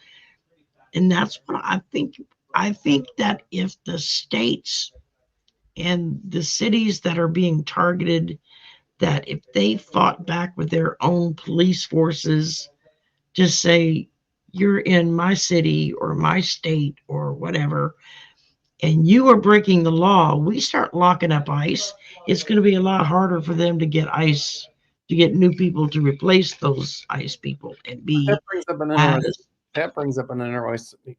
And that's what I think. I think that if the states and the cities that are being targeted, that if they fought back with their own police forces to say, "You're in my city or my state or whatever, and you are breaking the law," we start locking up ICE. It's going to be a lot harder for them to get ICE, to get new people to replace those ICE people and That be brings up an as, interesting. That brings up an interesting.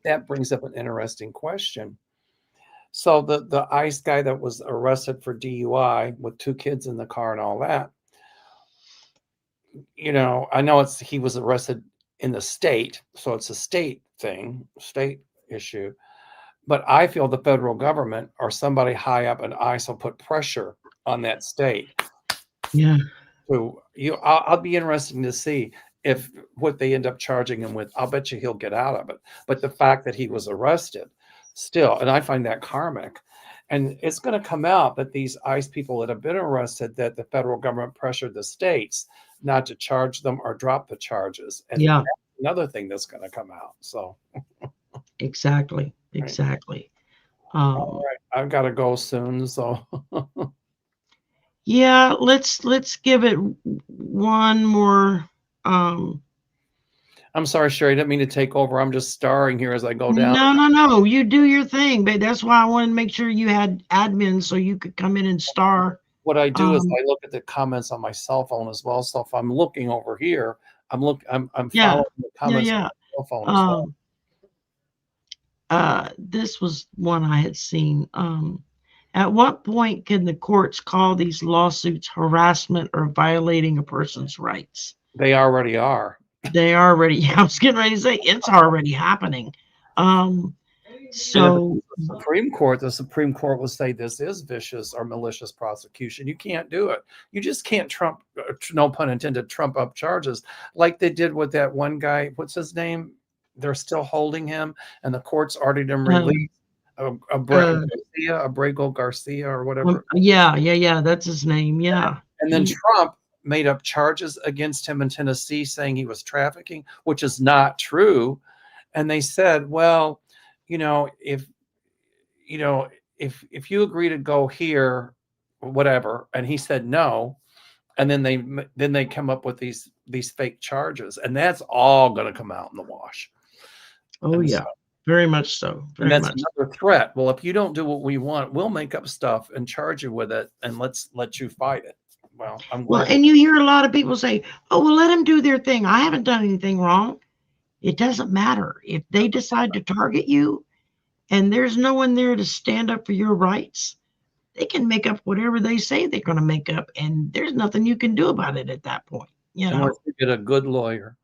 That brings up an interesting question. So the ICE guy that was arrested for DUI with 2 kids in the car and all that, I know he was arrested in the state, so it's a state thing, state issue. But I feel the federal government or somebody high up in ICE will put pressure on that state. yeah, I'll be interested to see if what they end up charging him with. I'll bet you he'll get out of it. But the fact that he was arrested still, and I find that karmic. And it's going to come out that these ICE people that have been arrested, that the federal government pressured the states not to charge them or drop the charges. And yeah, that's another thing that's going to come out. So, exactly, right. exactly. All right. I've got to go soon. So, Yeah, let's give it one more. I'm sorry, Shari. I didn't mean to take over. I'm just starring here as I go down. No. You do your thing, but that's why I wanted to make sure you had admin so you could come in and star. What I do is I look at the comments on my cell phone as well. So if I'm looking over here, I'm Yeah, following the comments on yeah. my cell phone as well. This was one I had seen. At what point can the courts call these lawsuits harassment or violating a person's rights? They already are. They already, I was getting ready to say it's already happening. So The Supreme Court will say this is vicious or malicious prosecution. You can't do it. You just can't trump, no pun intended, trump up charges like they did with that one guy. What's his name? They're still holding him, and the court's already done released Abrego Garcia or whatever. Yeah. That's his name. Yeah. And then Trump made up charges against him in Tennessee saying he was trafficking, which is not true. And they said, well, if you agree to go here, whatever, and he said no, and then they come up with these fake charges, and that's all going to come out in the wash. Oh, yeah. Very much so. And that's another threat. Well, if you don't do what we want, we'll make up stuff and charge you with it, and let's let you fight it. Well, and you hear a lot of people say, "Oh, well, let them do their thing. I haven't done anything wrong." It doesn't matter if they decide to target you, and there's no one there to stand up for your rights. They can make up whatever they say they're going to make up, and there's nothing you can do about it at that point. Unless you get a good lawyer.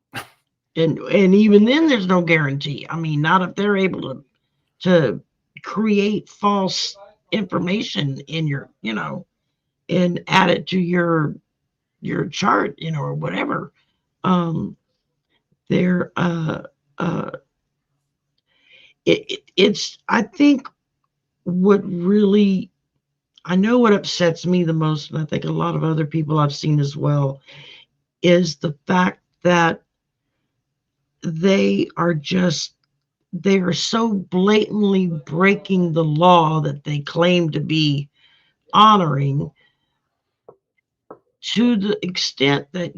And even then, there's no guarantee. I mean, not if they're able to create false information in your, and add it to your chart, or whatever. It's I think what really, I know what upsets me the most, and I think a lot of other people I've seen as well, is the fact that they are so blatantly breaking the law that they claim to be honoring, to the extent that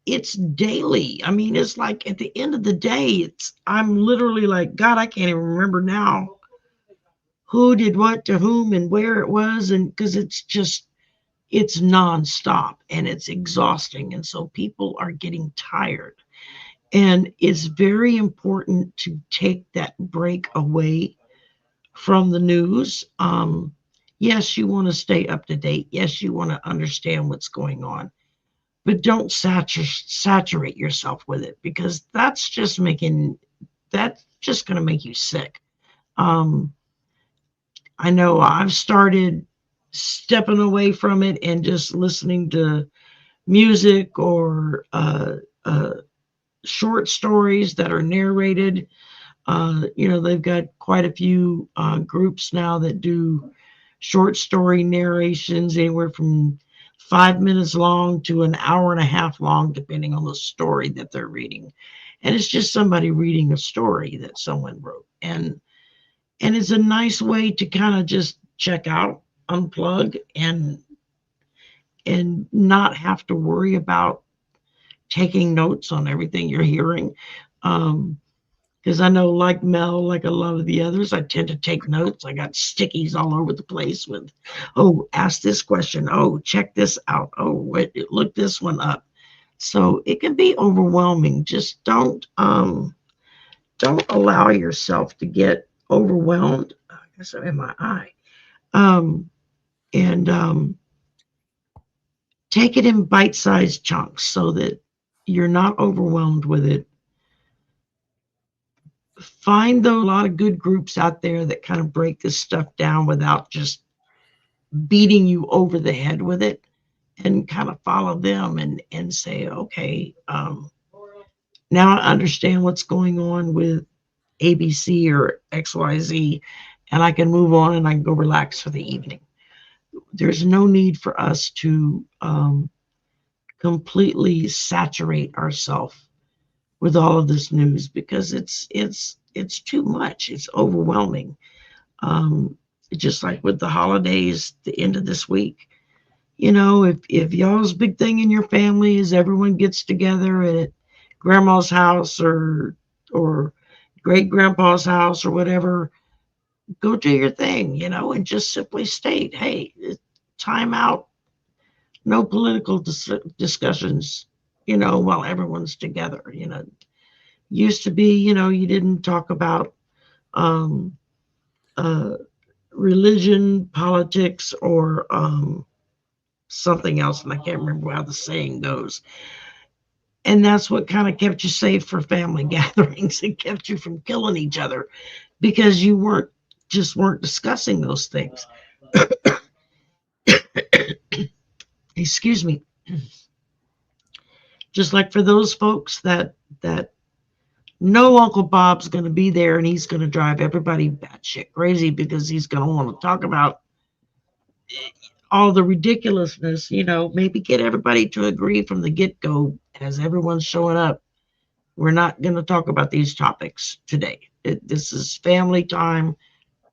it's daily. I mean, it's like at the end of the day, I'm literally like, God, I can't even remember now who did what to whom and where it was, and because it's nonstop and it's exhausting, and so people are getting tired. And it's very important to take that break away from the news. Yes, you want to stay up to date. Yes, you want to understand what's going on, but don't saturate yourself with it, because that's just going to make you sick. I know I've started stepping away from it and just listening to music or uh, short stories that are narrated. They've got quite a few groups now that do short story narrations, anywhere from 5 minutes long to an hour and a half long, depending on the story that they're reading. And it's just somebody reading a story that someone wrote. And it's a nice way to kind of just check out, unplug, and not have to worry about taking notes on everything you're hearing. Because I know, like Mel, like a lot of the others, I tend to take notes. I got stickies all over the place with, oh, ask this question. Oh, check this out. Oh, wait, look this one up. So it can be overwhelming. Just don't allow yourself to get overwhelmed. I guess I'm in my eye. And take it in bite-sized chunks so that you're not overwhelmed with it. Find a lot of good groups out there that kind of break this stuff down without just beating you over the head with it, and kind of follow them and say, okay, now I understand what's going on with ABC or XYZ, and I can move on and I can go relax for the evening. There's no need for us to completely saturate ourselves with all of this news, because it's too much. It's overwhelming. Just like with the holidays, the end of this week. If y'all's big thing in your family is everyone gets together at grandma's house or great grandpa's house or whatever, go do your thing, and just simply state, hey, time out, no political discussions, while everyone's together. Used to be, you didn't talk about um, uh, religion, politics, or something else, and I can't remember how the saying goes. And that's what kind of kept you safe for family gatherings. It kept you from killing each other because you weren't discussing those things. Excuse me. Just like for those folks that know Uncle Bob's going to be there and he's going to drive everybody batshit crazy because he's going to want to talk about all the ridiculousness, maybe get everybody to agree from the get-go as everyone's showing up. We're not going to talk about these topics today. This is family time.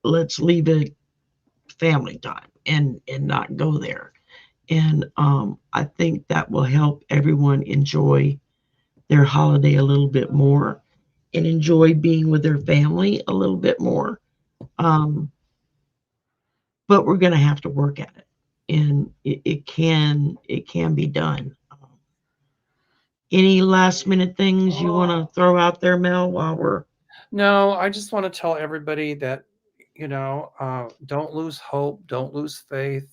Let's leave it family time and not go there. And I think that will help everyone enjoy their holiday a little bit more and enjoy being with their family a little bit more. But we're going to have to work at it, and it can be done. Any last minute things you want to throw out there, Mel, while we're... No, I just want to tell everybody that, don't lose hope, don't lose faith.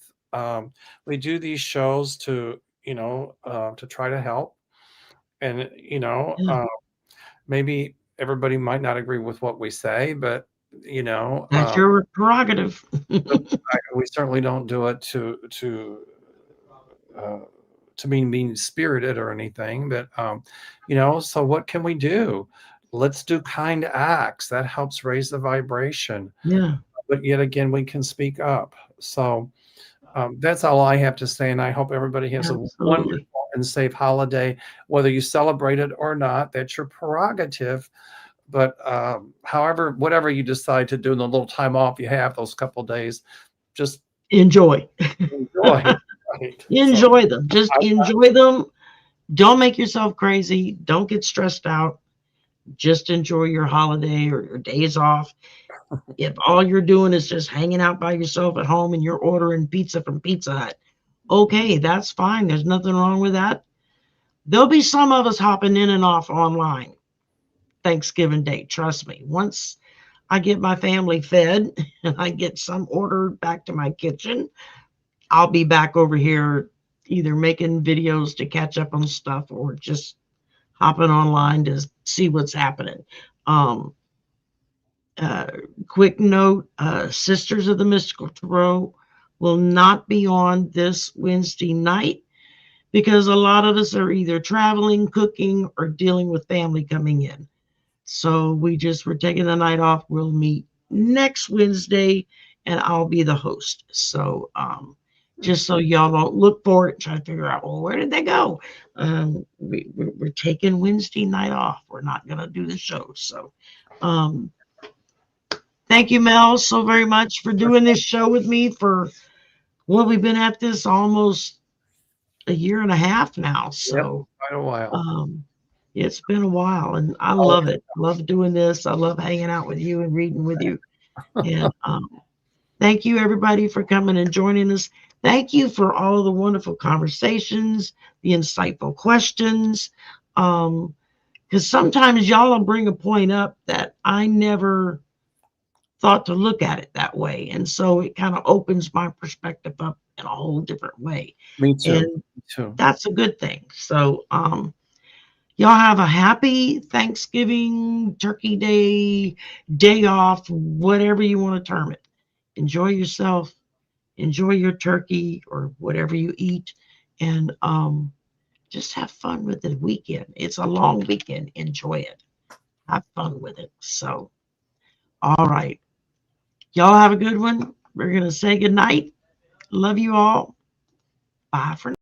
We do these shows to try to help, and Yeah, maybe everybody might not agree with what we say, but that's your prerogative. we certainly don't do it uh, to be mean spirited or anything. But so what can we do? Let's do kind acts that helps raise the vibration. Yeah, But yet again, we can speak up. So that's all I have to say, and I hope everybody has a absolutely. wonderful and safe holiday, whether you celebrate it or not. That's your prerogative. But however, whatever you decide to do in the little time off you have, those couple days, just Enjoy. enjoy. Right? So Enjoy them. Just enjoy them. Don't make yourself crazy. Don't get stressed out. Just enjoy your holiday or your days off. If all you're doing is just hanging out by yourself at home and you're ordering pizza from Pizza Hut, okay, that's fine. There's nothing wrong with that. There'll be some of us hopping in and off online Thanksgiving Day. Trust me. Once I get my family fed and I get some order back to my kitchen, I'll be back over here either making videos to catch up on stuff or just hopping online to see what's happening. Um, uh, Quick note, Sisters of the Mystical Tarot will not be on this Wednesday night because a lot of us are either traveling, cooking, or dealing with family coming in. So we're taking the night off. We'll meet next Wednesday, and I'll be the host. So just so y'all don't look for it, try to figure out, well, where did they go? We're taking Wednesday night off. We're not going to do the show. So um, thank you, Mel, so very much for doing this show with me for, well, we've been at this almost a year and a half now. Yep, So quite a while. it's been a while, and I Oh, love it. Love doing this. I love hanging out with you and reading with you. And thank you, everybody, for coming and joining us. Thank you for all of the wonderful conversations, the insightful questions. Because sometimes y'all will bring a point up that I never thought to look at it that way. And so it kind of opens my perspective up in a whole different way. me too. And Me too. that's a good thing. So y'all have a happy Thanksgiving, Turkey Day, day off, whatever you want to term it. Enjoy yourself. Enjoy your turkey or whatever you eat. And just have fun with the weekend. It's a long weekend. Enjoy it. Have fun with it. So, all right. Y'all have a good one. We're going to say good night. Love you all. Bye for now.